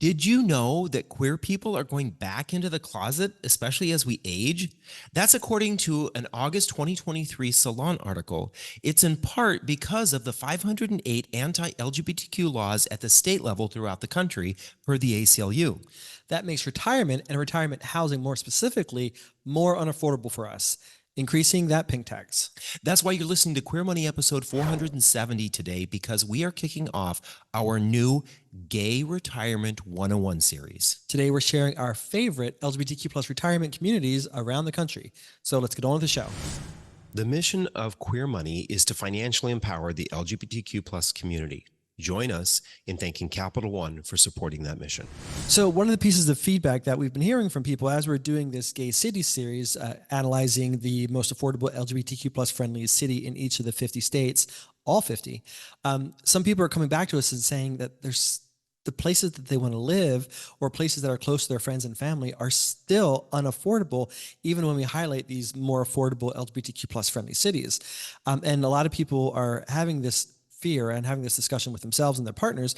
Did you know that queer people are going back into the closet, especially as we age? That's according to an August 2023 Salon article. It's in part because of the 508 anti-LGBTQ laws at the state level throughout the country, per the ACLU. That makes retirement and retirement housing more specifically more unaffordable for us, increasing that pink tax. That's why you're listening to Queer Money episode 470 today, because we are kicking off our new Gay Retirement 101 series. Today we're sharing our favorite LGBTQ plus retirement communities around the country. So let's get on with the show. The mission of Queer Money is to financially empower the LGBTQ plus community. Join us in thanking Capital One for supporting that mission. So one of the pieces of feedback that we've been hearing from people as we're doing this Gay City series, analyzing the most affordable LGBTQ plus friendly city in each of the 50 states, all 50, some people are coming back to us and saying that there's the places that they want to live or places that are close to their friends and family are still unaffordable, even when we highlight these more affordable LGBTQ plus friendly cities. And a lot of people are having this fear and having this discussion with themselves and their partners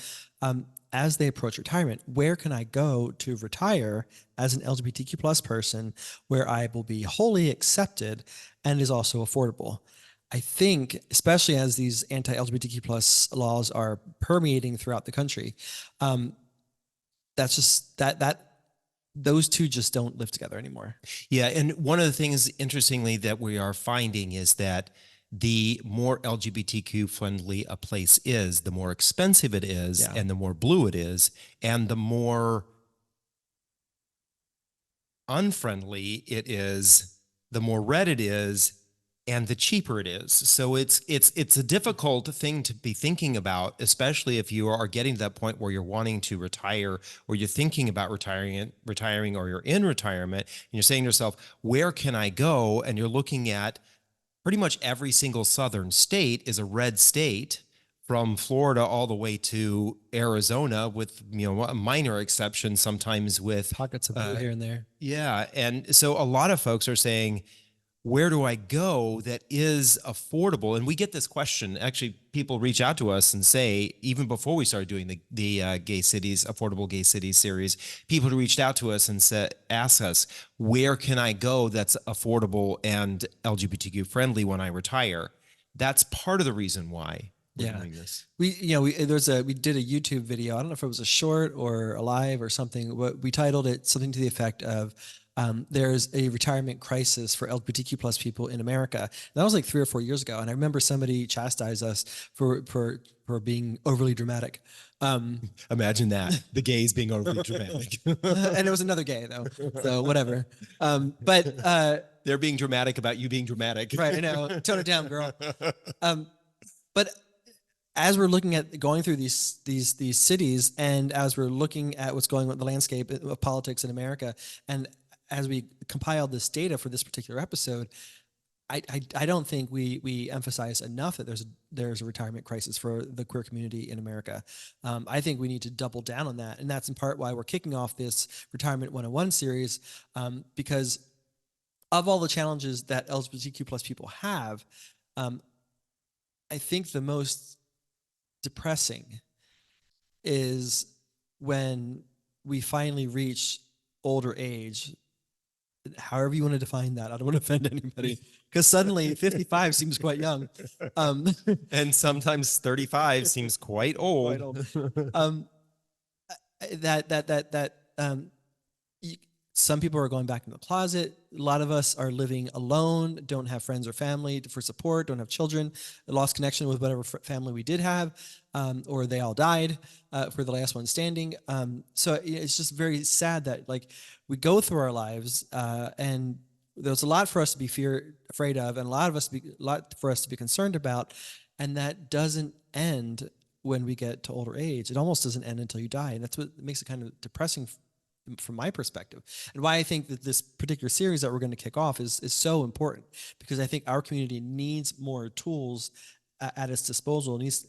as they approach retirement. Where can I go to retire as an LGBTQ plus person where I will be wholly accepted and is also affordable? I think, especially as these anti-LGBTQ plus laws are permeating throughout the country, that's just that those two just don't live together anymore. Yeah, and one of the things, interestingly, that we are finding is that the more LGBTQ friendly a place is, the more expensive it is, and the more blue it is, and the more unfriendly it is, the more red it is, and the cheaper it is. So it's a difficult thing to be thinking about, especially if you are getting to that point where you're wanting to retire, or you're thinking about retiring, or you're in retirement, and you're saying to yourself, where can I go? And you're looking at pretty much every single southern state is a red state, from Florida all the way to Arizona, with a minor exception sometimes with pockets of blue here and there. Yeah, and so a lot of folks are saying, where do I go that is affordable? And we get this question. Actually, people reach out to us and say, even before we started doing the Gay Cities, Affordable Gay Cities series, people reached out to us and asked us, where can I go that's affordable and LGBTQ friendly when I retire? That's part of the reason why we're doing this. We did a YouTube video. I don't know if it was a short or a live or something. We titled it something to the effect of, there's a retirement crisis for LGBTQ plus people in America. And that was like 3 or 4 years ago. And I remember somebody chastised us for being overly dramatic. Imagine that, the gays being overly dramatic. And it was another gay though, so whatever. But they're being dramatic about you being dramatic. Right, I know, tone it down, girl. But as we're looking at going through these cities, and as we're looking at what's going on in the landscape of politics in America, and as we compiled this data for this particular episode, I don't think we emphasize enough that there's a retirement crisis for the queer community in America. I think we need to double down on that, and that's in part why we're kicking off this Retirement 101 series, because of all the challenges that LGBTQ plus people have, I think the most depressing is when we finally reach older age. However you want to define that. I don't want to offend anybody, because suddenly 55 seems quite young. And sometimes 35 seems quite old. Some people are going back in the closet. A lot of us are living alone, don't have friends or family for support, don't have children, lost connection with whatever family we did have, or they all died for the last one standing. So it's just very sad that we go through our lives and there's a lot for us to be afraid of, and a lot for us to be concerned about, and that doesn't end when we get to older age. It almost doesn't end until you die, and that's what makes it kind of depressing from my perspective, and why I think that this particular series that we're going to kick off is so important, because I think our community needs more tools at its disposal. It needs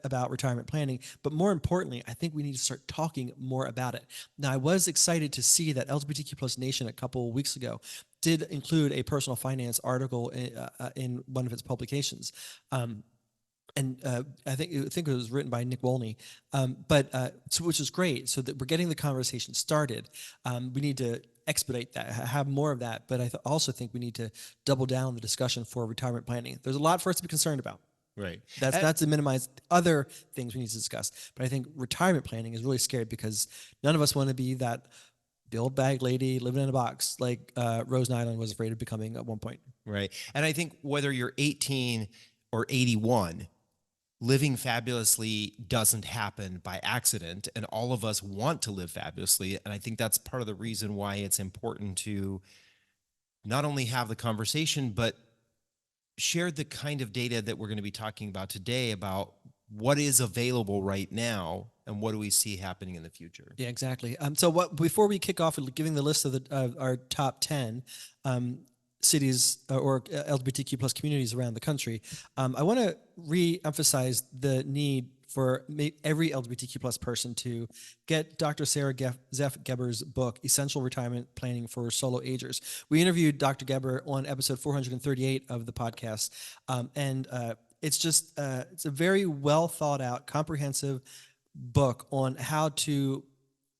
about retirement planning, but more importantly, I think we need to start talking more about it. Now, I was excited to see that LGBTQ Plus Nation a couple of weeks ago did include a personal finance article in one of its publications. and I think it was written by Nick Wolney, so which is great. So that we're getting the conversation started. We need to expedite that, have more of that. But also think we need to double down on the discussion for retirement planning. There's a lot for us to be concerned about. Right. That's not to minimize other things we need to discuss, but I think retirement planning is really scary because none of us want to be that the old bag lady living in a box like Rose Nyland was afraid of becoming at one point. Right. And I think whether you're 18 or 81, living fabulously doesn't happen by accident. And all of us want to live fabulously. And I think that's part of the reason why it's important to not only have the conversation, but share the kind of data that we're going to be talking about today about what is available right now and what do we see happening in the future. Yeah, exactly. So before we kick off with giving the list of our top 10 cities or LGBTQ plus communities around the country, I want to re-emphasize the need for every LGBTQ plus person to get Dr. Sarah Zeff Geber's book, Essential Retirement Planning for Solo Agers. We interviewed Dr. Geber on episode 438 of the podcast, and it's a very well thought out, comprehensive book on how to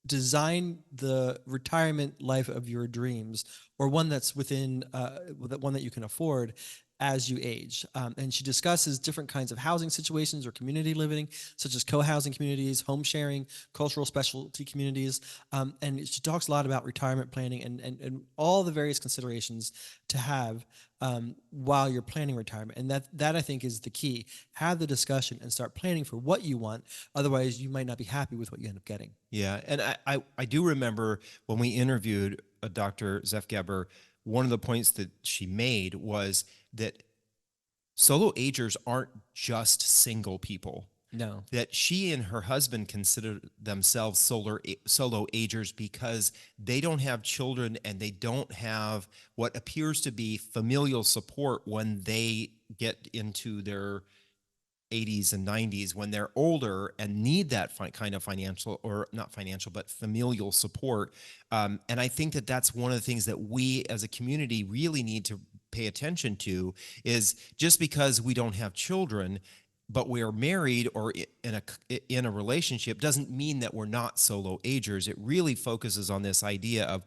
design the retirement life of your dreams, or one that's within one that you can afford as you age. And she discusses different kinds of housing situations or community living, such as co-housing communities, home sharing, cultural specialty communities. And she talks a lot about retirement planning and all the various considerations to have while you're planning retirement. And that I think is the key. Have the discussion and start planning for what you want. Otherwise, you might not be happy with what you end up getting. Yeah. And I do remember when we interviewed Dr. Zeff Geber, one of the points that she made was that solo agers aren't just single people. No. That she and her husband consider themselves solo agers because they don't have children and they don't have what appears to be familial support when they get into their 80s and 90s, when they're older and need that kind of financial, or not financial, but familial support. And I think that that's one of the things that we as a community really need to pay attention to, is just because we don't have children, but we are married or in a relationship, doesn't mean that we're not solo agers. It really focuses on this idea of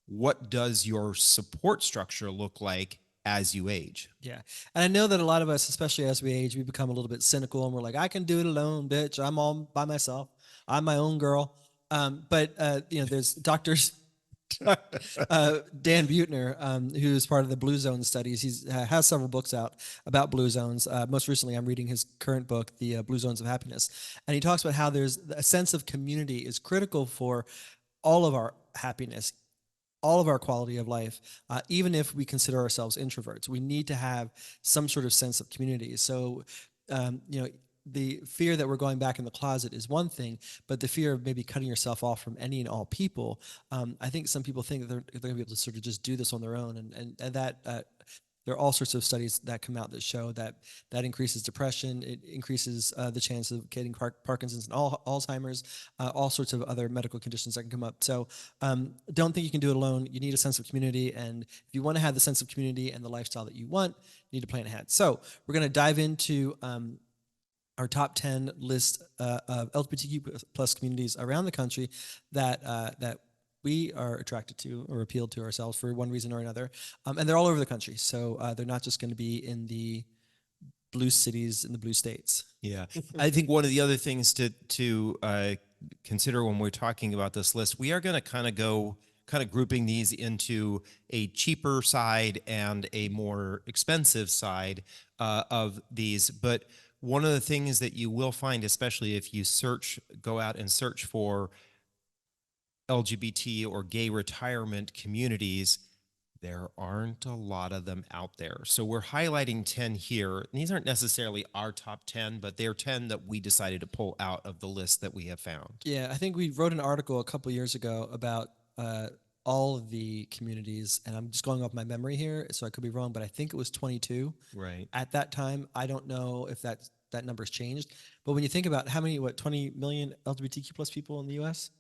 what does your support structure look like as you age. Yeah. And I know that a lot of us, especially as we age, we become a little bit cynical and we're like, I can do it alone, bitch. I'm all by myself. I'm my own girl. There's doctors, Dan Buettner, who's part of the Blue Zone studies. He has several books out about blue zones. Most recently, I'm reading his current book, The Blue Zones of Happiness. And he talks about how there's a sense of community is critical for all of our happiness, all of our quality of life, even if we consider ourselves introverts. We need to have some sort of sense of community. So, the fear that we're going back in the closet is one thing, but the fear of maybe cutting yourself off from any and all people, I think some people think that they're going to be able to sort of just do this on their own, and that there are all sorts of studies that come out that show that increases depression, it increases the chance of getting Parkinson's and Alzheimer's, all sorts of other medical conditions that can come up. So don't think you can do it alone. You need a sense of community, and if you want to have the sense of community and the lifestyle that you want, you need to plan ahead. So we're going to dive into our top 10 list of LGBTQ plus communities around the country that we are attracted to or appealed to ourselves for one reason or another. And they're all over the country. So they're not just going to be in the blue cities in the blue states. Yeah. I think one of the other things to consider when we're talking about this list, we are going to kind of grouping these into a cheaper side and a more expensive side of these. But one of the things that you will find, especially if you go out and search for LGBT or gay retirement communities, there aren't a lot of them out there. So we're highlighting 10 here. These aren't necessarily our top 10, but they're 10 that we decided to pull out of the list that we have found. Yeah, I think we wrote an article a couple years ago about all of the communities, and I'm just going off my memory here, so I could be wrong, but I think it was 22. Right. At that time, I don't know if that number's changed, but when you think about how many, 20 million LGBTQ plus people in the U.S.?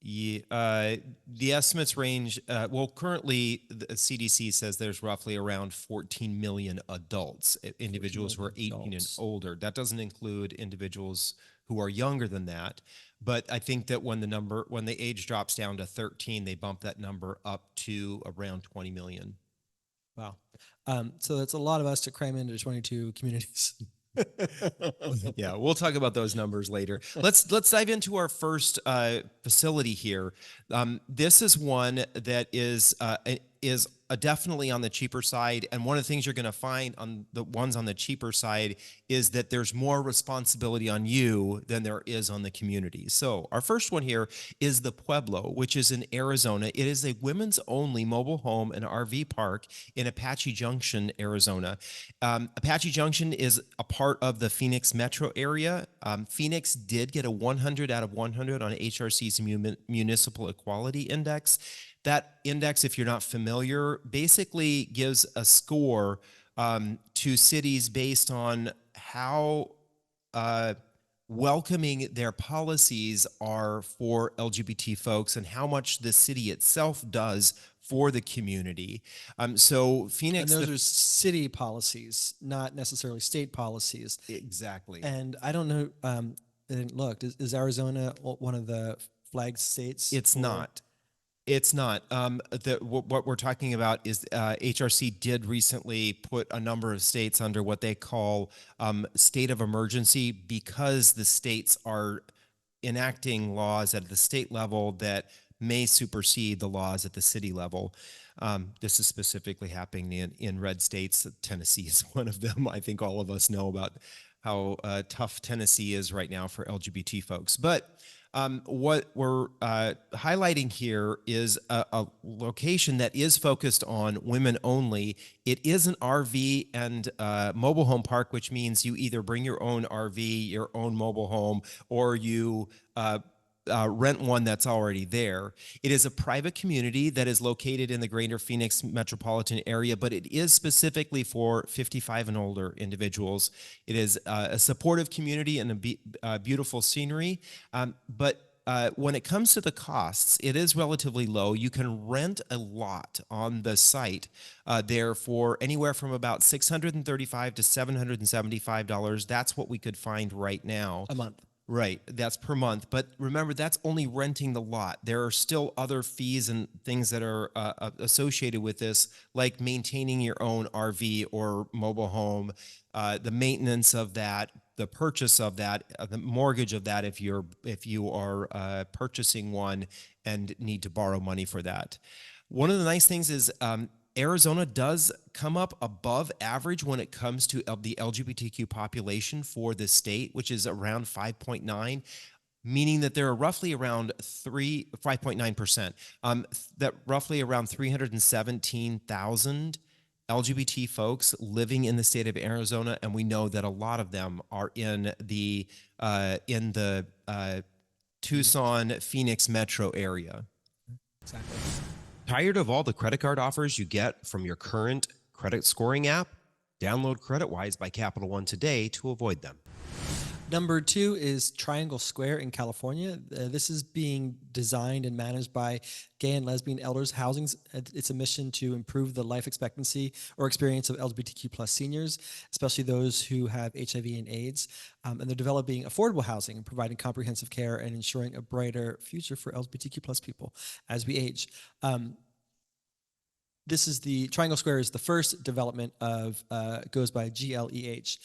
Yeah, the estimates range. Well, currently the CDC says there's roughly around 14 million adults, 14 individuals who million are 18 and adults. older. That doesn't include individuals who are younger than that. But I think that when the age drops down to 13, they bump that number up to around 20 million. Wow. So that's a lot of us to cram into 22 communities. Yeah, we'll talk about those numbers later. Let's dive into our first facility here. This is one that is definitely on the cheaper side, and one of the things you're going to find on the ones on the cheaper side is that there's more responsibility on you than there is on the community. So our first one here is the Pueblo, which is in Arizona. It is a women's only mobile home and RV park in Apache Junction, Arizona. Apache Junction is a part of the Phoenix metro area. Phoenix did get a 100 out of 100 on HRC's Municipal Equality Index. That index, if you're not familiar, basically gives a score to cities based on how welcoming their policies are for LGBT folks and how much the city itself does for the community. So And Phoenix, those are city policies, not necessarily state policies. exactly. And I don't know, I didn't look. Is Arizona one of the flag states? It's for- not. It's not. What we're talking about is HRC did recently put a number of states under what they call state of emergency because the states are enacting laws at the state level that may supersede the laws at the city level. This is specifically happening in red states. Tennessee is one of them. I think all of us know about how tough Tennessee is right now for LGBT folks. But what we're highlighting here is a location that is focused on women only. It is an RV and mobile home park, which means you either bring your own RV, your own mobile home, or you rent one that's already there. It is a private community that is located in the greater Phoenix metropolitan area, but it is specifically for 55 and older individuals. It is a supportive community and a beautiful scenery. But when it comes to the costs, it is relatively low. You can rent a lot on the site there for anywhere from about $635 to $775. That's what we could find right now. A month. Right, that's per month. But remember, that's only renting the lot. There are still other fees and things that are associated with this, like maintaining your own RV or mobile home, the maintenance of that, the purchase of that, the mortgage of that if you are purchasing one and need to borrow money for that. One of the nice things is Arizona does come up above average when it comes to the LGBTQ population for the state, which is around 5.9, meaning that there are roughly around 5.9%, that roughly around 317,000 LGBT folks living in the state of Arizona, and we know that a lot of them are in the Tucson, Phoenix metro area. Exactly. Tired of all the credit card offers you get from your current credit scoring app? Download CreditWise by Capital One today to avoid them. Number 2 is Triangle Square in California. This is being designed and managed by gay and lesbian elders housing. It's a mission to improve the life expectancy or experience of LGBTQ plus seniors, especially those who have HIV and AIDS. And they're developing affordable housing and providing comprehensive care and ensuring a brighter future for LGBTQ plus people as we age. This is the Triangle Square is the first development of goes by GLEH.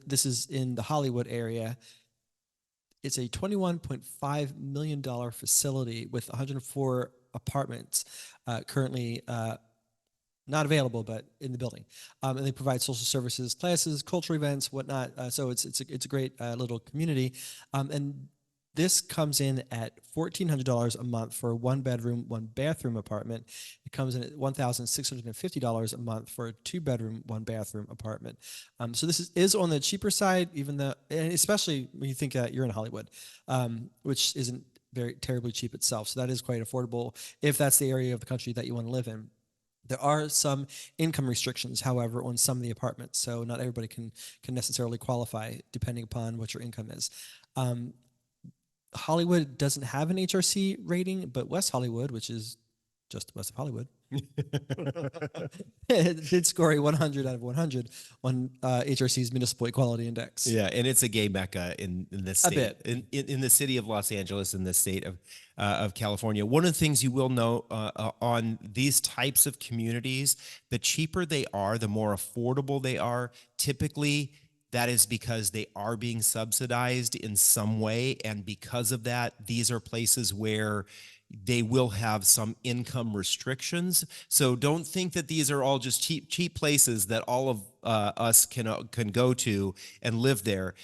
This is in the Hollywood area. It's a $21.5 million facility with 104 apartments currently not available, but in the building. And they provide social services, classes, cultural events, whatnot. So it's a great little community. And this comes in at $1,400 a month for a 1-bedroom, 1-bathroom apartment. It comes in at $1,650 a month for a 2-bedroom, 1-bathroom apartment. So this is on the cheaper side, even though, and especially when you think that you're in Hollywood, which isn't very terribly cheap itself. So that is quite affordable if that's the area of the country that you want to live in. There are some income restrictions, however, on some of the apartments. So not everybody can necessarily qualify depending upon what your income is. Hollywood doesn't have an HRC rating, but West Hollywood, which is just west of Hollywood, it did score a 100 out of 100 on HRC's Municipal Equality Index. Yeah, and it's a gay mecca in this A state, bit. in the city of Los Angeles, in the state of California. One of the things you will know on these types of communities, the cheaper they are, the more affordable they are. Typically, that is because they are being subsidized in some way, and because of that, these are places where they will have some income restrictions. So don't think that these are all just cheap places that all of us can go to and live there.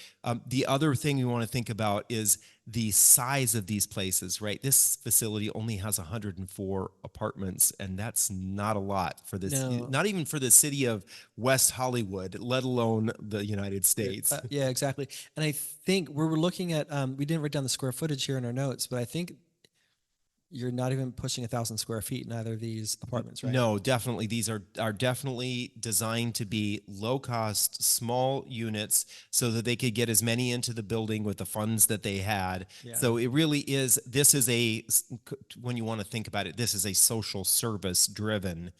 The other thing you want to think about is the size of these places, right? This facility only has 104 apartments, and that's not a lot for this, No. not even for the city of West Hollywood, let alone the United States. Yeah, exactly. And I think we're looking at, we didn't write down the square footage here in our notes, but I think you're not even pushing 1,000 square feet in either of these apartments, right? No, definitely. These are definitely designed to be low cost, small units so that they could get as many into the building with the funds that they had. Yeah. So it really is, this is when you want to think about it, this is a social service driven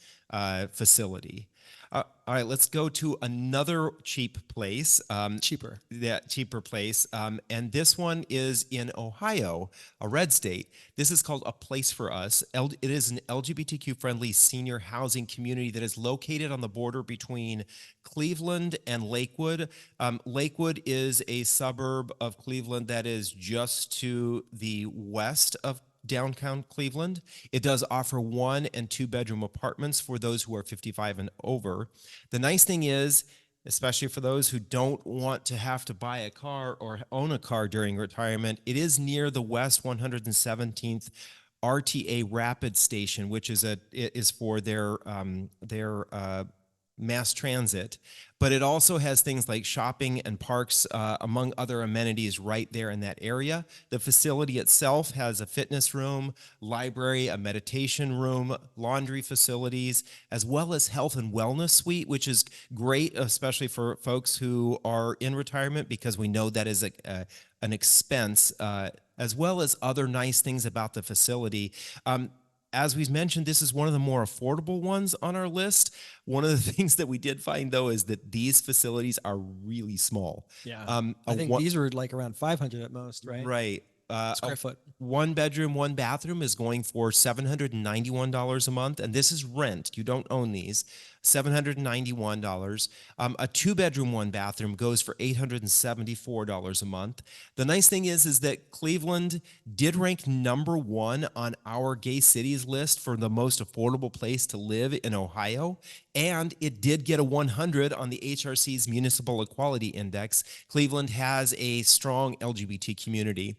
facility. All right, let's go to another cheap place. Cheaper. Yeah, cheaper place. And this one is in Ohio, a red state. This is called A Place for Us. It is an LGBTQ-friendly senior housing community that is located on the border between Cleveland and Lakewood. Lakewood is a suburb of Cleveland that is just to the west of downtown Cleveland. It does offer 1 and 2 bedroom apartments for those who are 55 and over. The nice thing is, especially for those who don't want to have to buy a car or own a car during retirement, it is near the West 117th RTA Rapid Station, which is for their mass transit, but it also has things like shopping and parks, among other amenities right there in that area. The facility itself has a fitness room, library, a meditation room, laundry facilities, as well as health and wellness suite, which is great, especially for folks who are in retirement, because we know that is an expense, as well as other nice things about the facility. As we've mentioned, this is one of the more affordable ones on our list. One of the things that we did find, though, is that these facilities are really small. Yeah. A I think these were like around 500 at most, right? Right. Square foot. 1 bedroom, 1 bathroom is going for $791 a month, and this is rent. You don't own these. $791. A 2 bedroom, 1 bathroom goes for $874 a month. The nice thing is that Cleveland did rank #1 on our gay cities list for the most affordable place to live in Ohio, and it did get a 100 on the HRC's Municipal Equality Index. Cleveland has a strong LGBT community.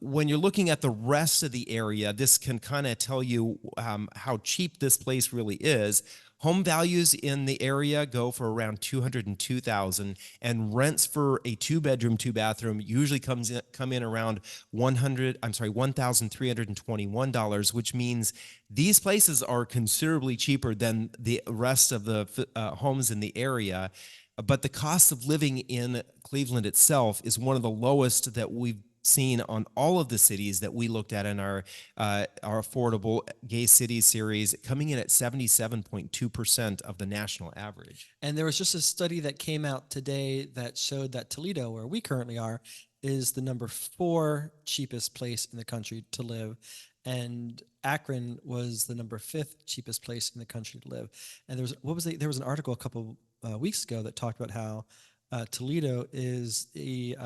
When you're looking at the rest of the area, this can kind of tell you how cheap this place really is. Home values in the area go for around $202,000, and rents for a 2 bedroom, 2 bathroom usually come in around $1,321, which means these places are considerably cheaper than the rest of the homes in the area. But the cost of living in Cleveland itself is one of the lowest that we've seen on all of the cities that we looked at in our affordable gay cities series, coming in at 77.2% of the national average. And there was just a study that came out today that showed that Toledo, where we currently are, is the #4 cheapest place in the country to live. And Akron was the #5 cheapest place in the country to live. And there was an article a couple weeks ago that talked about how Toledo is an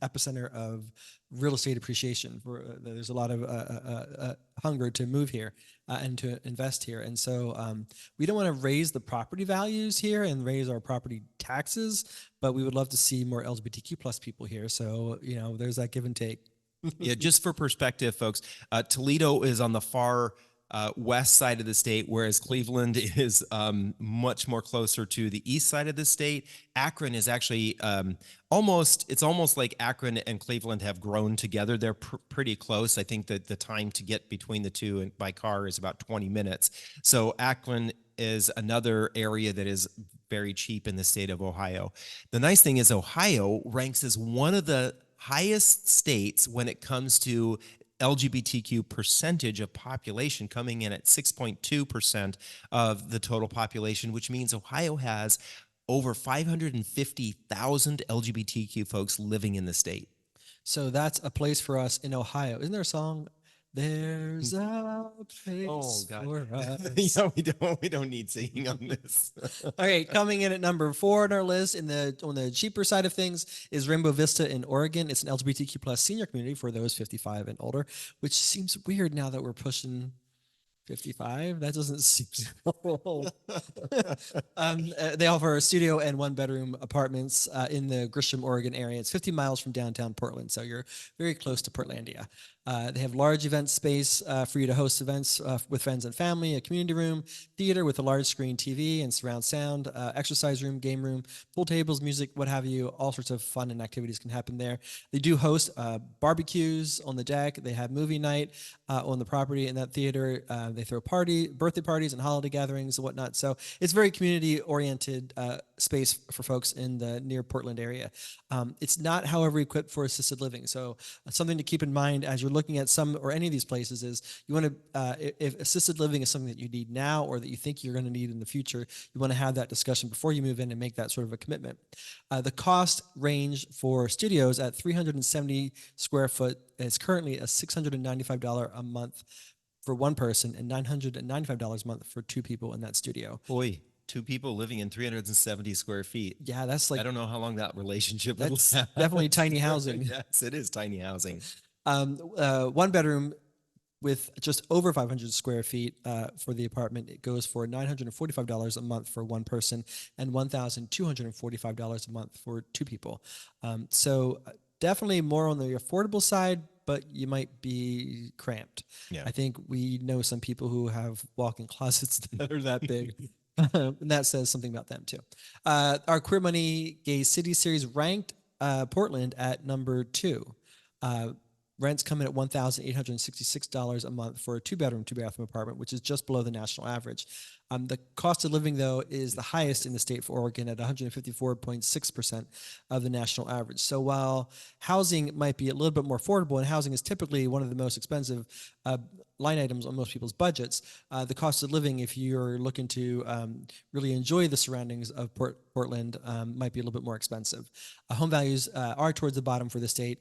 epicenter of real estate appreciation. There's a lot of hunger to move here and to invest here. And so we don't want to raise the property values here and raise our property taxes, but we would love to see more LGBTQ plus people here. So, there's that give and take. Yeah, just for perspective, folks, Toledo is on the far west side of the state, whereas Cleveland is much more closer to the east side of the state. Akron is actually it's almost like Akron and Cleveland have grown together. They're pretty close. I think that the time to get between the two by car is about 20 minutes. So Akron is another area that is very cheap in the state of Ohio. The nice thing is Ohio ranks as one of the highest states when it comes to LGBTQ percentage of population, coming in at 6.2% of the total population, which means Ohio has over 550,000 LGBTQ folks living in the state. So that's a place for us in Ohio. Isn't there a song? There's a Oh place God. for us. Yeah, we don't need singing on this. All right, coming in at number 4 on our list on the cheaper side of things is Rainbow Vista in Oregon. It's an LGBTQ plus senior community for those 55 and older, which seems weird now that we're pushing 55. That doesn't seem so old. They offer studio and 1-bedroom apartments in the Grisham, Oregon area. It's 50 miles from downtown Portland, so you're very close to Portlandia. They have large event space for you to host events with friends and family, a community room, theater with a large screen TV and surround sound, exercise room, game room, pool tables, music, what have you. All sorts of fun and activities can happen there. They do host barbecues on the deck. They have movie night on the property in that theater. They throw birthday parties and holiday gatherings and whatnot. So it's very community-oriented space for folks in the near Portland area. It's not, however, equipped for assisted living. So something to keep in mind as you're looking at some or any of these places is you want to, if assisted living is something that you need now or that you think you're going to need in the future, you want to have that discussion before you move in and make that sort of a commitment. The cost range for studios at 370 square foot is currently a $695 a month for one person and $995 a month for 2 people in that studio. Boy, 2 people living in 370 square feet. Yeah, that's like, I don't know how long that relationship will that's last. definitely tiny housing. Yes, it is tiny housing. 1 bedroom with just over 500 square feet for the apartment, it goes for $945 a month for one person and $1,245 a month for 2 people. So definitely more on the affordable side, but you might be cramped. Yeah. I think we know some people who have walk-in closets that are that big. And that says something about them too. Our Queer Money Gay City Series ranked Portland at number 2. Rents come in at $1,866 a month for a 2-bedroom, 2-bathroom apartment, which is just below the national average. The cost of living, though, is the highest in the state for Oregon at 154.6% of the national average. So while housing might be a little bit more affordable, and housing is typically one of the most expensive line items on most people's budgets, the cost of living, if you're looking to really enjoy the surroundings of Portland, might be a little bit more expensive. Home values are towards the bottom for the state,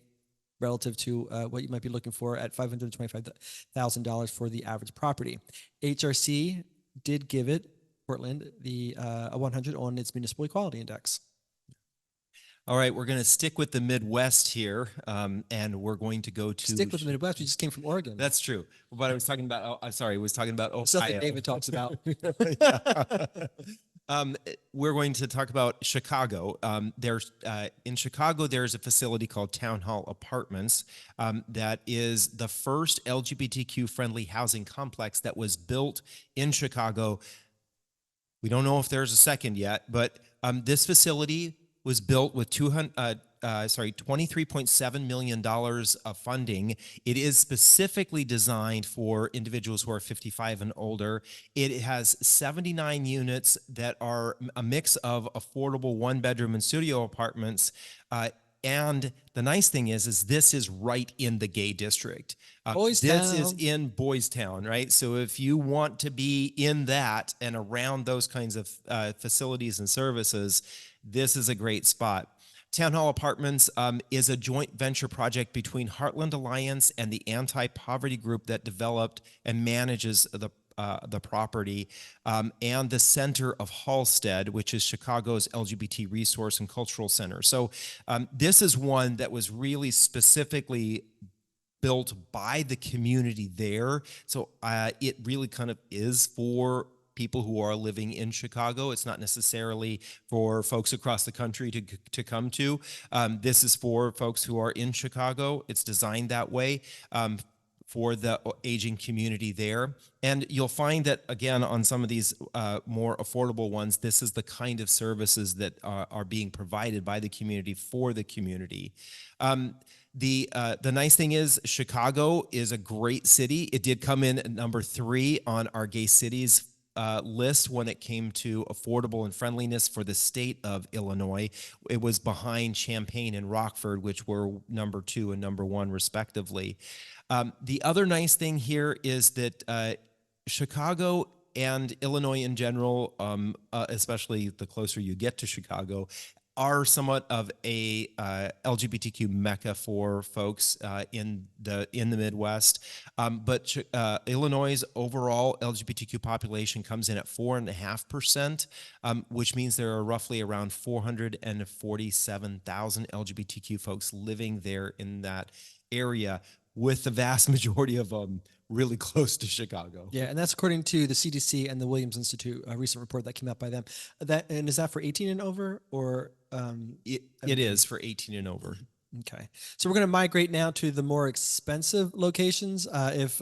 relative to what you might be looking for at $525,000 for the average property. HRC did give it, Portland, a 100 on its Municipal Equality Index. All right, we're going to stick with the Midwest here, and we're going to go to... Stick with the Midwest. We just came from Oregon. That's true. But I was talking about, I was talking about Ohio. Stuff that David talks about. We're going to talk about Chicago. In Chicago, there's a facility called Town Hall Apartments that is the first LGBTQ-friendly housing complex that was built in Chicago. We don't know if there's a second yet, but this facility was built with $23.7 million of funding. It is specifically designed for individuals who are 55 and older. It has 79 units that are a mix of affordable 1-bedroom and studio apartments. And the nice thing is this is right in the gay district. This is in Boys Town, right? So if you want to be in that and around those kinds of facilities and services, this is a great spot. Town Hall Apartments is a joint venture project between Heartland Alliance and the anti-poverty group that developed and manages the property, and the Center of Halstead, which is Chicago's LGBT resource and cultural center. So this is one that was really specifically built by the community there. So it really kind of is for people who are living in Chicago. It's not necessarily for folks across the country to come to. This is for folks who are in Chicago. It's designed that way for the aging community there. And you'll find that, again, on some of these more affordable ones, this is the kind of services that are being provided by the community for the community. The nice thing is Chicago is a great city. It did come in at number 3 on our gay cities list when it came to affordable and friendliness for the state of Illinois. It was behind Champaign and Rockford, which were number 2 and number 1 respectively. The other nice thing here is that Chicago and Illinois in general, especially the closer you get to Chicago, are somewhat of a LGBTQ mecca for folks in the Midwest. But Illinois' overall LGBTQ population comes in at 4.5%, which means there are roughly around 447,000 LGBTQ folks living there in that area, with the vast majority of them really close to Chicago. Yeah, and that's according to the CDC and the Williams Institute, a recent report that came out by them. And is that for 18 and over, or It is for 18 and over. Okay, so we're going to migrate now to the more expensive locations. If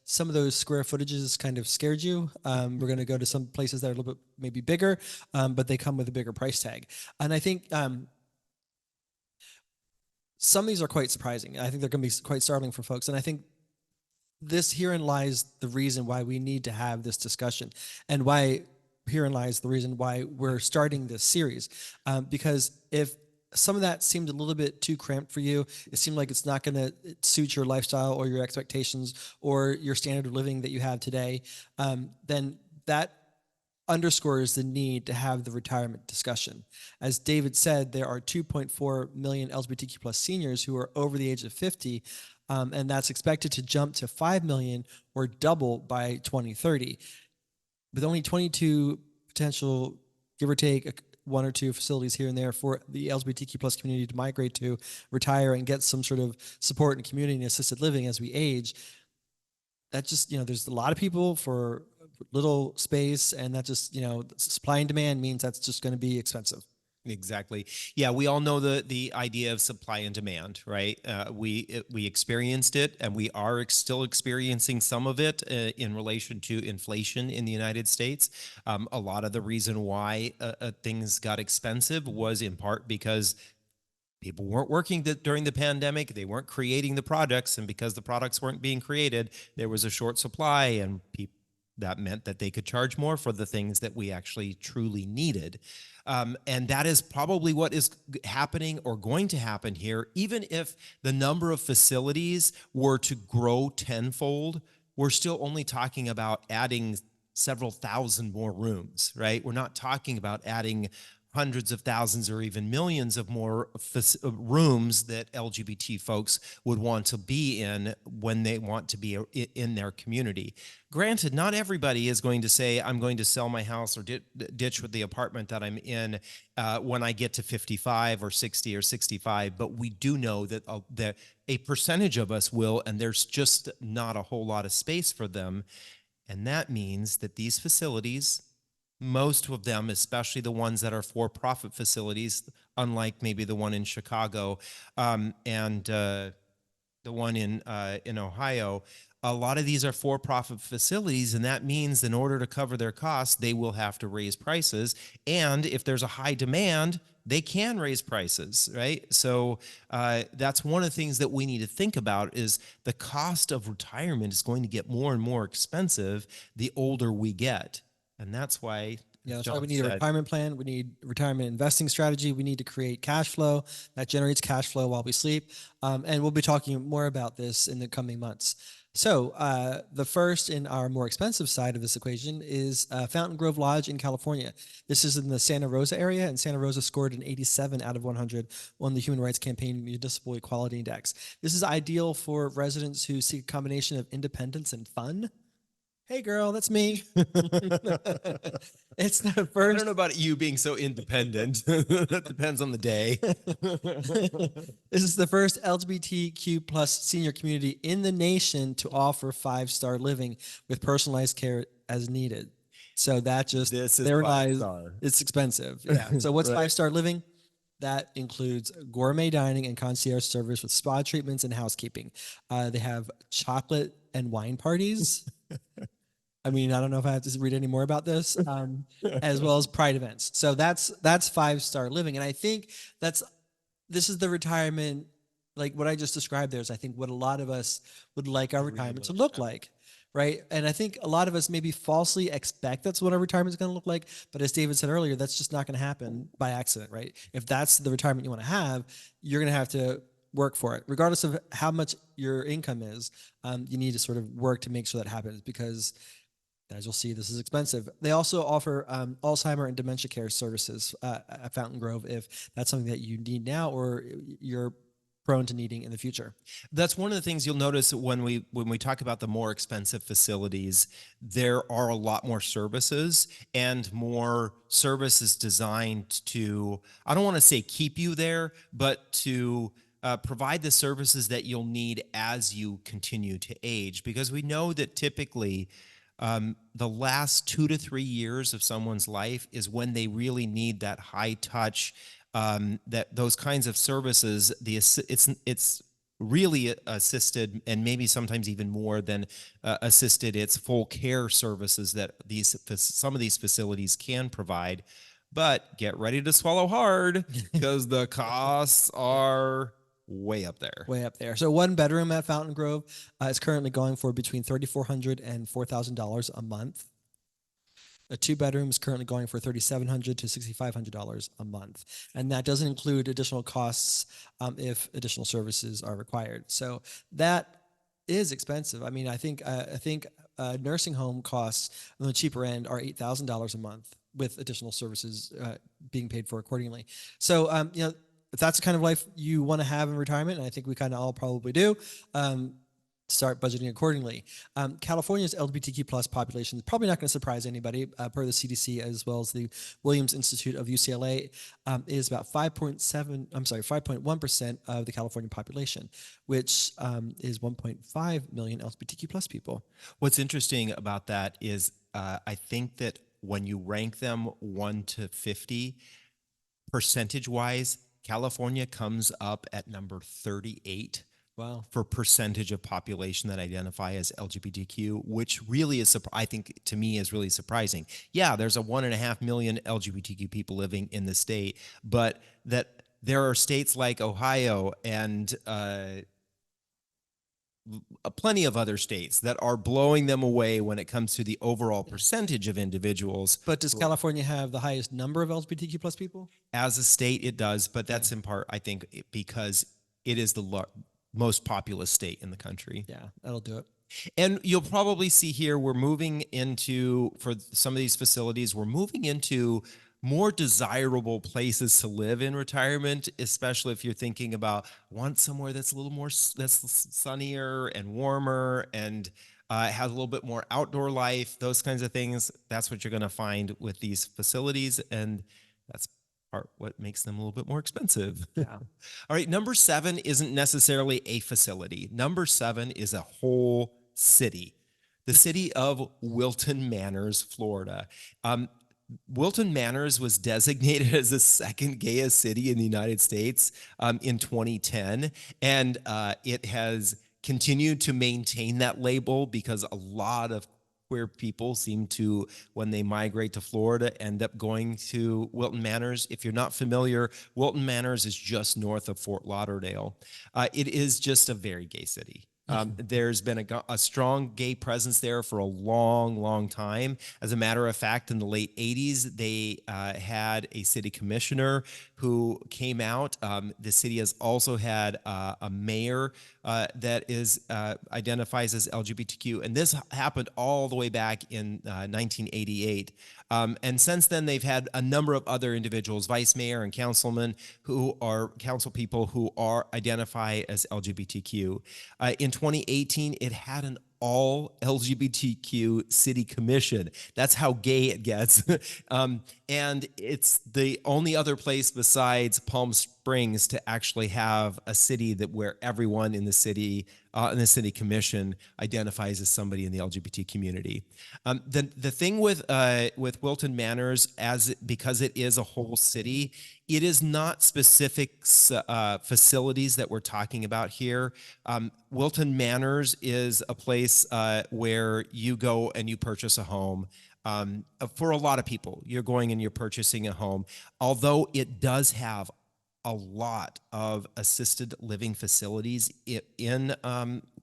some of those square footages kind of scared you, we're going to go to some places that are a little bit maybe bigger, but they come with a bigger price tag. And I think some of these are quite surprising. I think they're going to be quite startling for folks. And I think herein lies the reason why we need to have this discussion, and herein lies the reason why we're starting this series. Because if some of that seemed a little bit too cramped for you, it seemed like it's not going to suit your lifestyle or your expectations or your standard of living that you have today, then that underscores the need to have the retirement discussion. As David said, there are 2.4 million LGBTQ plus seniors who are over the age of 50, and that's expected to jump to 5 million or double by 2030. With only 22 potential, give or take, 1 or 2 facilities here and there for the LGBTQ plus community to migrate to, retire, and get some sort of support and community and assisted living as we age. That just, there's a lot of people for little space, and that just, supply and demand means that's just going to be expensive. Exactly. Yeah, we all know the idea of supply and demand, right? We experienced it, and we are still experiencing some of it in relation to inflation in the United States. A lot of the reason why things got expensive was in part because people weren't working during the pandemic. They weren't creating the products, and because the products weren't being created, there was a short supply, and that meant that they could charge more for the things that we actually truly needed. And that is probably what is happening or going to happen here. Even if the number of facilities were to grow tenfold, we're still only talking about adding several thousand more rooms, right? We're not talking about adding hundreds of thousands or even millions of more rooms that LGBT folks would want to be in when they want to be in their community. Granted, not everybody is going to say, I'm going to sell my house or ditch with the apartment that I'm in when I get to 55 or 60 or 65, but we do know that a percentage of us will, and there's just not a whole lot of space for them. And that means that these facilities, most of them, especially the ones that are for-profit facilities, unlike maybe the one in Chicago and the one in Ohio, a lot of these are for-profit facilities, and that means in order to cover their costs, they will have to raise prices. And if there's a high demand, they can raise prices, right? So that's one of the things that we need to think about is the cost of retirement is going to get more and more expensive the older we get. And that's why, that's why we need a retirement plan. We need retirement investing strategy. We need to create cash flow that generates cash flow while we sleep. And we'll be talking more about this in the coming months. So the first in our more expensive side of this equation is Fountain Grove Lodge in California. This is in the Santa Rosa area, and Santa Rosa scored an 87 out of 100 on the Human Rights Campaign Municipal Equality Index. This is ideal for residents who seek a combination of independence and fun. Hey girl, that's me. It's the first. I don't know about you being so independent. That depends on the day. This is the first LGBTQ plus senior community in the nation to offer 5-star living with personalized care as needed. So that just, there lies, it's expensive. Yeah. So what's right. 5-star living? That includes gourmet dining and concierge service with spa treatments and housekeeping. They have chocolate and wine parties. I mean, I don't know if I have to read any more about this, as well as pride events. So that's 5-star living. And I think this is the retirement, like what I just described there is I think what a lot of us would like our retirement to look like, right? And I think a lot of us maybe falsely expect that's what our retirement is going to look like. But as David said earlier, that's just not going to happen by accident, right? If that's the retirement you want to have, you're going to have to work for it, regardless of how much your income is. You need to sort of work to make sure that happens because, as you'll see, this is expensive. They also offer Alzheimer and dementia care services at Fountain Grove if that's something that you need now or you're prone to needing in the future. That's one of the things you'll notice when we talk about the more expensive facilities. There are a lot more services and more services designed to, I don't want to say keep you there, but to provide the services that you'll need as you continue to age. Because we know that typically the last 2 to 3 years of someone's life is when they really need that high touch, that those kinds of services. It's really assisted, and maybe sometimes even more than assisted. It's full care services that some of these facilities can provide. But get ready to swallow hard because the costs are way up there. Way up there. So one bedroom at Fountain Grove is currently going for between $3,400 and $4,000 a month. A two bedroom is currently going for $3,700 to $6,500 a month, and that doesn't include additional costs if additional services are required. So that is expensive. I mean, I think nursing home costs on the cheaper end are $8,000 a month with additional services being paid for accordingly. So if that's the kind of life you want to have in retirement, and I think we kind of all probably do, start budgeting accordingly. California's LGBTQ plus population is probably not going to surprise anybody. Per the CDC as well as the Williams Institute of UCLA, is about 5.1% of the California population, which is 1.5 million LGBTQ plus people. What's interesting about that is I think that when you rank them 1 to 50, percentage-wise, California comes up at number 38. Wow. For percentage of population that identify as LGBTQ, which really is, I think, to me, is really surprising. Yeah, there's a 1.5 million LGBTQ people living in the state, but that there are states like Ohio and plenty of other states that are blowing them away when it comes to the overall percentage of individuals. But does California have the highest number of LGBTQ plus people? As a state, it does, but that's in part, I think, because it is the most populous state in the country. Yeah, that'll do it. And you'll probably see here, we're moving into, for some of these facilities, we're moving into more desirable places to live in retirement, especially if you're thinking about want somewhere that's a little more, that's sunnier and warmer and has a little bit more outdoor life, those kinds of things. That's what you're going to find with these facilities. And that's what makes them a little bit more expensive. Yeah. All right. Number 7 isn't necessarily a facility. Number 7 is a whole city, the city of Wilton Manors, Florida. Wilton Manors was designated as the second gayest city in the United States in 2010. And it has continued to maintain that label because a lot of queer people seem to, when they migrate to Florida, end up going to Wilton Manors. If you're not familiar, Wilton Manors is just north of Fort Lauderdale. It is just a very gay city. There's been a strong gay presence there for a long, long time. As a matter of fact, in the late 80s, they had a city commissioner who came out. The city has also had a mayor that identifies as LGBTQ, and this happened all the way back in 1988. And since then, they've had a number of other individuals, vice mayor and councilmen, who are council people who identify as LGBTQ. In 2018, it had an all LGBTQ city commission. That's how gay it gets. And it's the only other place besides Palm Springs to actually have a city where everyone in the city commission identifies as somebody in the LGBT community. The thing with Wilton Manors, because it is a whole city, it is not specific facilities that we're talking about here. Wilton Manors is a place where you go and you purchase a home. For a lot of people, you're going and you're purchasing a home, although it does have a lot of assisted living facilities in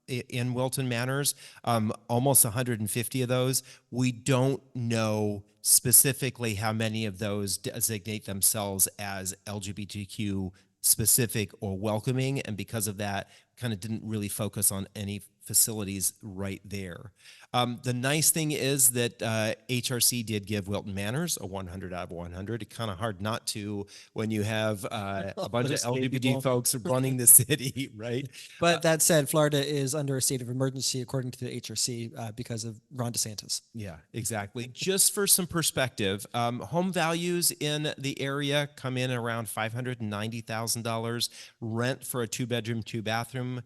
in Wilton Manors, almost 150 of those. We don't know specifically how many of those designate themselves as LGBTQ specific or welcoming, and because of that, kind of didn't really focus on any facilities right there. The nice thing is that HRC did give Wilton Manors a 100 out of 100. It's kind of hard not to when you have a bunch of Those gay LGBT people. folks running the city, right? But that said, Florida is under a state of emergency according to the HRC because of Ron DeSantis. Yeah, exactly. Just for some perspective, home values in the area come in around $590,000. Rent for a 2-bedroom, 2-bathroom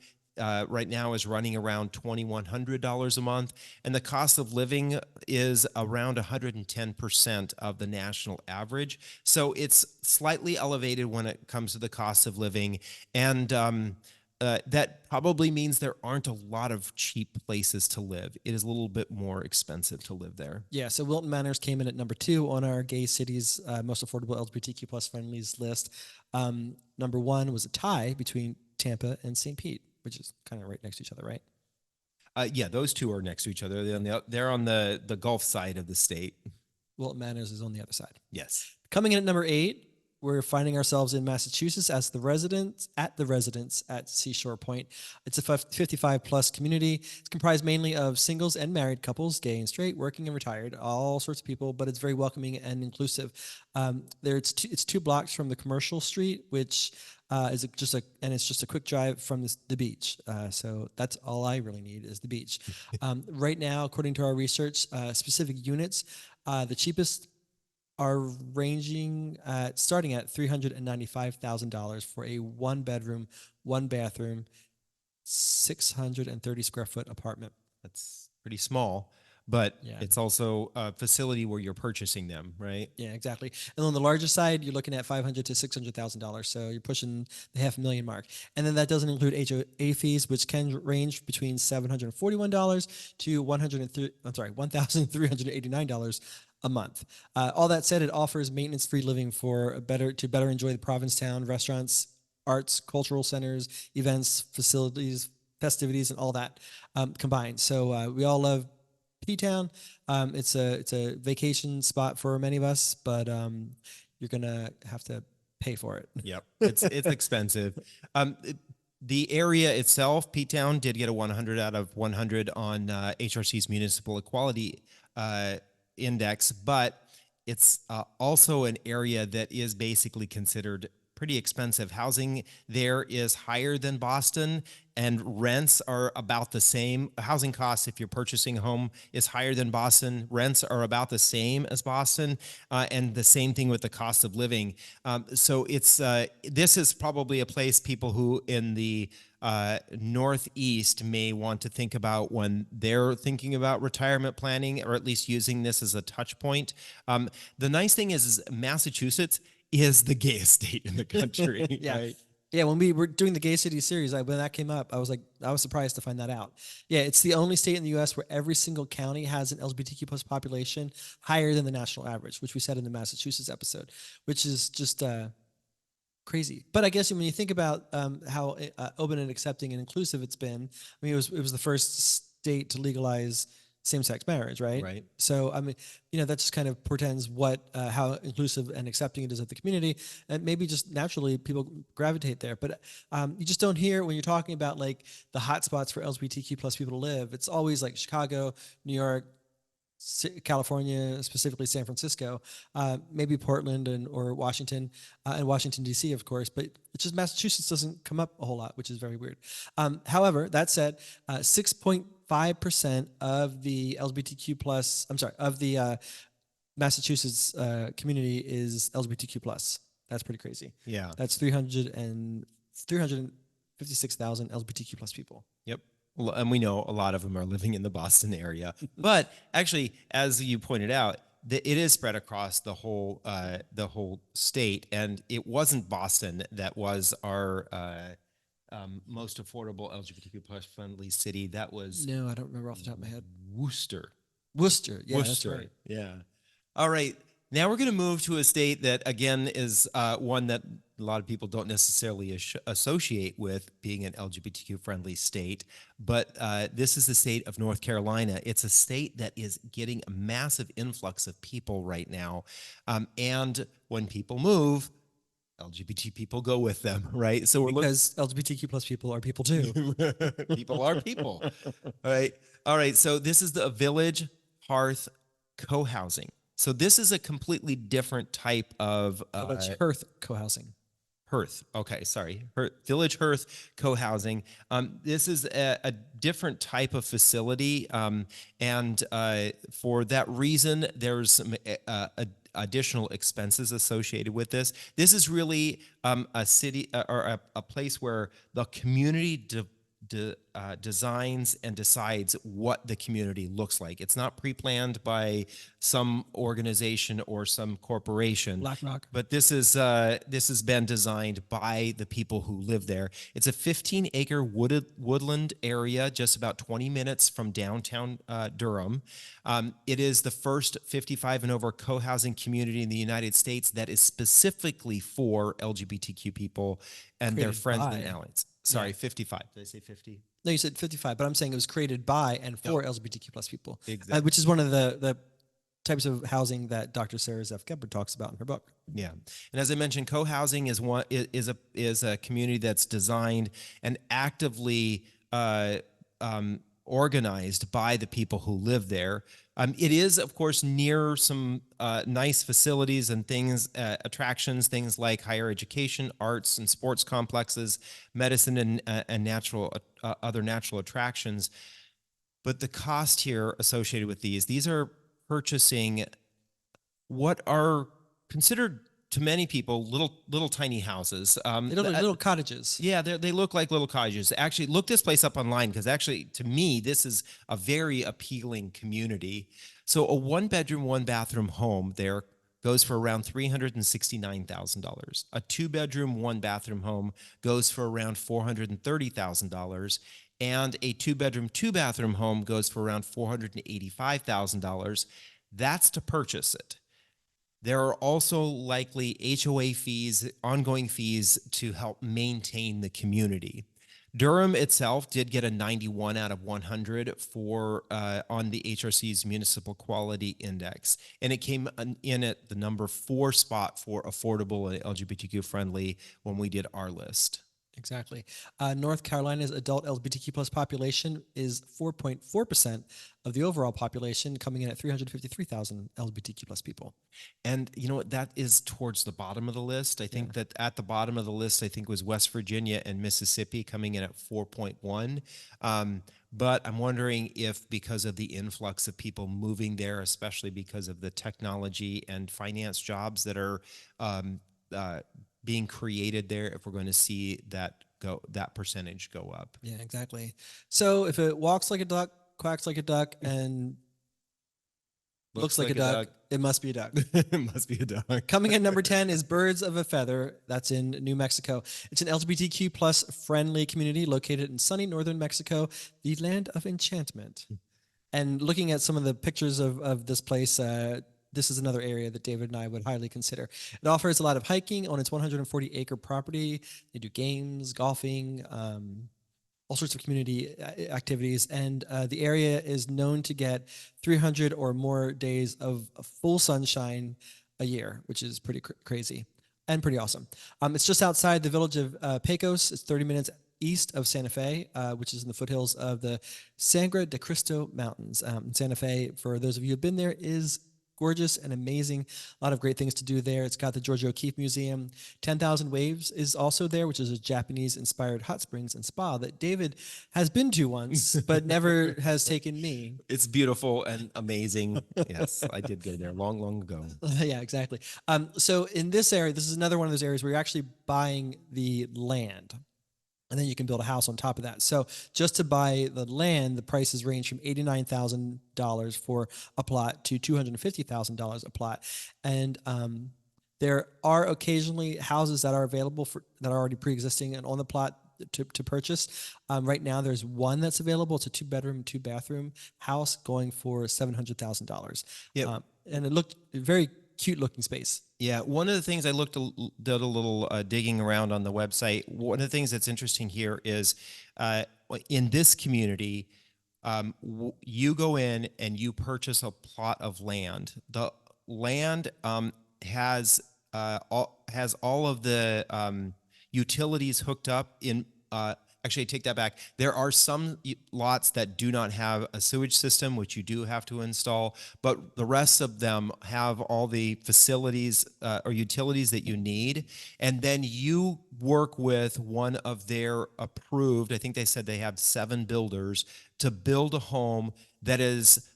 right now is running around $2,100 a month, and the cost of living is around 110% of the national average. So it's slightly elevated when it comes to the cost of living, and that probably means there aren't a lot of cheap places to live. It is a little bit more expensive to live there. Yeah, so Wilton Manors came in at number 2 on our gay cities most affordable LGBTQ plus friendlies list. Number 1 was a tie between Tampa and St. Pete, which is kind of right next to each other, right? Yeah, those two are next to each other. They're on the Gulf side of the state. Wilton Manors is on the other side. Yes. Coming in at number 8, we're finding ourselves in Massachusetts as the residents at Seashore Point. It's a 55 plus community. It's comprised mainly of singles and married couples, gay and straight, working and retired, all sorts of people, but it's very welcoming and inclusive. It's 2 blocks from the commercial street, which it's just a quick drive from the beach. So that's all I really need is the beach. Right now, according to our research, specific units, the cheapest are starting at $395,000 for a 1-bedroom, 1-bathroom, 630 square foot apartment. That's pretty small, but Yeah. it's also a facility where you're purchasing them, right? Yeah, exactly. And on the larger side, you're looking at $500,000 to $600,000. So you're pushing the $500,000 mark. And then that doesn't include HOA fees, which can range between $741 to $1,389 a month. All that said, it offers maintenance-free living to better enjoy the Provincetown restaurants, arts, cultural centers, events, facilities, festivities, and all that combined. So we all love P-Town. It's a vacation spot for many of us, but you're gonna have to pay for it. Yep. It's expensive. The area itself, P-Town, did get a 100 out of 100 on HRC's Municipal Equality Index, but it's also an area that is basically considered pretty expensive. Housing there is higher than Boston, and rents are about the same. Housing costs, if you're purchasing a home, is higher than Boston. Rents are about the same as Boston, and the same thing with the cost of living. So this is probably a place people who in the Northeast may want to think about when they're thinking about retirement planning, or at least using this as a touch point. The nice thing is Massachusetts is the gayest state in the country. Yeah. Right? Yeah, when we were doing the Gay City series, when that came up, I was surprised to find that out. Yeah, it's the only state in the U.S. where every single county has an LGBTQ plus population higher than the national average, which we said in the Massachusetts episode, which is just crazy. But I guess when you think about how open and accepting and inclusive it's been, I mean, it was the first state to legalize same-sex marriage, right? Right. So I mean, that just kind of portends how inclusive and accepting it is of the community, and maybe just naturally people gravitate there. But you just don't hear when you're talking about like the hot spots for LGBTQ plus people to live. It's always like Chicago, New York, California, specifically San Francisco, maybe Portland or Washington, and Washington D.C. of course, but it's just Massachusetts doesn't come up a whole lot, which is very weird. However, that said, 6.5% of the of the Massachusetts community is LGBTQ plus. That's pretty crazy. Yeah. That's 356,000 LGBTQ plus people. Yep. Well, and we know a lot of them are living in the Boston area. But actually, as you pointed out, it is spread across the whole state. And it wasn't Boston that was our most affordable LGBTQ plus friendly city. That was No, I don't remember off the top of my head. Worcester. Worcester. Yeah, Worcester. that's right. Yeah. All right. Now we're going to move to a state that, again, is one that a lot of people don't necessarily associate with being an LGBTQ-friendly state, but this is the state of North Carolina. It's a state that is getting a massive influx of people right now. And when people move, LGBT people go with them, right? So we're looking. Because LGBTQ plus people are people too. People are people. All right. All right. So this is the Village Hearth co-housing. So this is a completely different type of Village Hearth co-housing. Hearth. Okay, sorry. Village Hearth co-housing. This is a different type of facility, and for that reason, there's some additional expenses associated with this. This is really a city or a place where the community designs and decides what the community looks like. It's not pre-planned by some organization or some corporation. BlackRock. But this has been designed by the people who live there. It's a 15-acre woodland area, just about 20 minutes from downtown Durham. It is the first 55 and over co-housing community in the United States that is specifically for LGBTQ people and their Created friends by. and allies. Sorry, 55. Did I say 50? No, you said 55, but I'm saying it was created by and for LGBTQ plus people, Exactly. which is one of the types of housing that Dr. Sarah Zeff Gebhard talks about in her book. Yeah, and as I mentioned, co-housing is a community that's designed and actively organized by the people who live there. It is, of course, near some nice facilities and things, attractions, things like higher education, arts and sports complexes, medicine, and natural other natural attractions. But the cost here associated with these are purchasing what are considered to many people little tiny houses. Little cottages. Yeah, they look like little cottages. Actually, look this place up online because actually, to me, this is a very appealing community. So a 1-bedroom, 1-bathroom home there goes for around $369,000. A 2-bedroom, 1-bathroom home goes for around $430,000. And a 2-bedroom, 2-bathroom home goes for around $485,000. That's to purchase it. There are also likely HOA fees, ongoing fees to help maintain the community. Durham itself did get a 91 out of 100 for on the HRC's Municipal Equality Index, and it came in at the number 4 spot for affordable and LGBTQ friendly when we did our list. Exactly. North Carolina's adult LGBTQ plus population is 4.4% of the overall population, coming in at 353,000 LGBTQ plus people. And you know what? That is towards the bottom of the list. I think that at the bottom of the list, I think was West Virginia and Mississippi coming in at 4.1. But I'm wondering if because of the influx of people moving there, especially because of the technology and finance jobs that are being created there, if we're going to see that percentage go up. Yeah, exactly. So if it walks like a duck, quacks like a duck, and looks like a duck, it must be a duck. It must be a duck. Coming in number 10 is Birds of a Feather. That's in New Mexico. It's an LGBTQ plus friendly community located in sunny northern Mexico, the land of enchantment. And looking at some of the pictures of this place, this is another area that David and I would highly consider. It offers a lot of hiking on its 140-acre property. They do games, golfing, all sorts of community activities. And the area is known to get 300 or more days of full sunshine a year, which is pretty crazy and pretty awesome. It's just outside the village of Pecos. It's 30 minutes east of Santa Fe, which is in the foothills of the Sangre de Cristo Mountains. Santa Fe, for those of you who have been there, is gorgeous and amazing. A lot of great things to do there. It's got the Georgia O'Keeffe Museum. 10,000 Waves is also there, which is a Japanese-inspired hot springs and spa that David has been to once, but never has taken me. It's beautiful and amazing. Yes, I did go there long, long ago. Yeah, exactly. So in this area, this is another one of those areas where you're actually buying the land. And then you can build a house on top of that. So just to buy the land, the prices range from $89,000 for a plot to $250,000 a plot. And there are occasionally houses that are available that are already pre-existing and on the plot to purchase. Right now, there's one that's available. It's a 2-bedroom, 2-bathroom house going for $700,000. Yeah. And it looked very cute looking space. Yeah, one of the things I did a little digging around on the website. One of the things that's interesting here is uh, in this community, you go in and you purchase a plot of land. The land has all of the utilities hooked up in. Actually, I take that back. There are some lots that do not have a sewage system, which you do have to install, but the rest of them have all the facilities or utilities that you need. And then you work with one of their approved, I think they said they have 7 builders, to build a home that is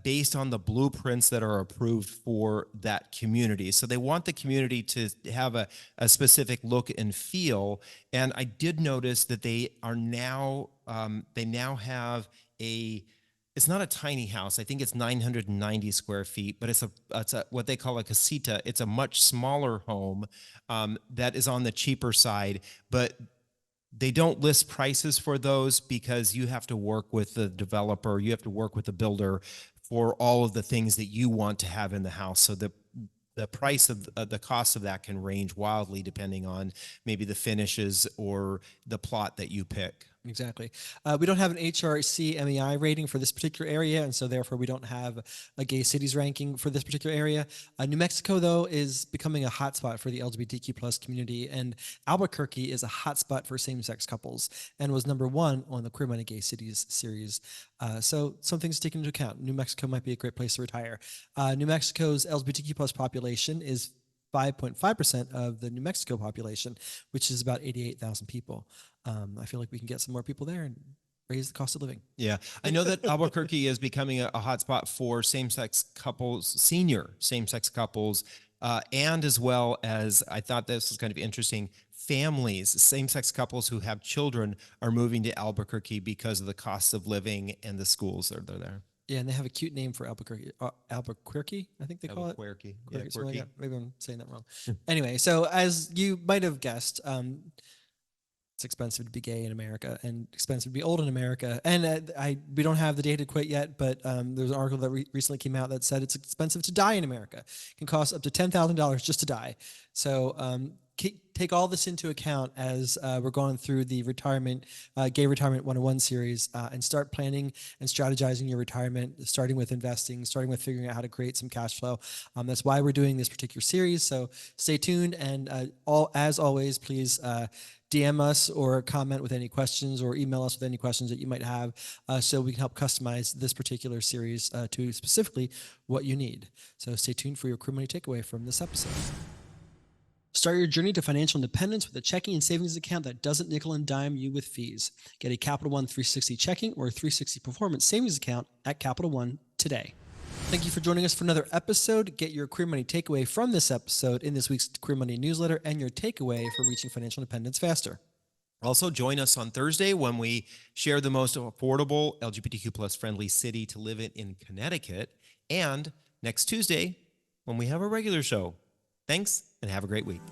based on the blueprints that are approved for that community. So they want the community to have a specific look and feel. And I did notice that they now have it's not a tiny house. I think it's 990 square feet, but it's a what they call a casita. It's a much smaller home that is on the cheaper side, but they don't list prices for those because you have to work with the developer, you have to work with the builder for all of the things that you want to have in the house. So the price of the cost of that can range wildly depending on maybe the finishes or the plot that you pick. Exactly. We don't have an HRC MEI rating for this particular area, and so therefore we don't have a gay cities ranking for this particular area. New Mexico, though, is becoming a hotspot for the LGBTQ plus community, and Albuquerque is a hotspot for same-sex couples and was #1 on the Queer Money Gay Cities series. So some things to take into account. New Mexico might be a great place to retire. New Mexico's LGBTQ plus population is 5.5% of the New Mexico population, which is about 88,000 people. I feel like we can get some more people there and raise the cost of living. Yeah, I know that Albuquerque is becoming a hotspot for same-sex couples, senior same-sex couples, and as well as, I thought this was kind of interesting, families, same-sex couples who have children are moving to Albuquerque because of the cost of living and the schools that are there. Yeah, and they have a cute name for Albuquerque. Albuquerque, I think they call it. Albuquerque. Yeah, Yeah, something like quirky. that. Maybe I'm saying that wrong. Anyway, so as you might have guessed, it's expensive to be gay in America and expensive to be old in America. And we don't have the data quite yet, but there's an article that recently came out that said it's expensive to die in America. It can cost up to $10,000 just to die. So take all this into account as we're going through the Gay Retirement 101 series and start planning and strategizing your retirement, starting with investing, starting with figuring out how to create some cash flow. That's why we're doing this particular series. So stay tuned. And as always, please DM us or comment with any questions or email us with any questions that you might have so we can help customize this particular series to specifically what you need. So stay tuned for your Queer Money takeaway from this episode. Start your journey to financial independence with a checking and savings account that doesn't nickel and dime you with fees. Get a Capital One 360 checking or 360 performance savings account at Capital One today. Thank you for joining us for another episode. Get your Queer Money takeaway from this episode in this week's Queer Money newsletter and your takeaway for reaching financial independence faster. Also, join us on Thursday when we share the most affordable LGBTQ plus friendly city to live in Connecticut, and next Tuesday when we have a regular show. Thanks, and have a great week.